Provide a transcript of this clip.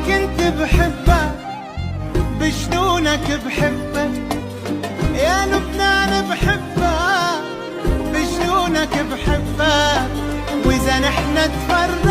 كنت بحبك بجنونك بحبك يا لبنان بحبك بجنونك بحبك، وإذا نحن تفرقنا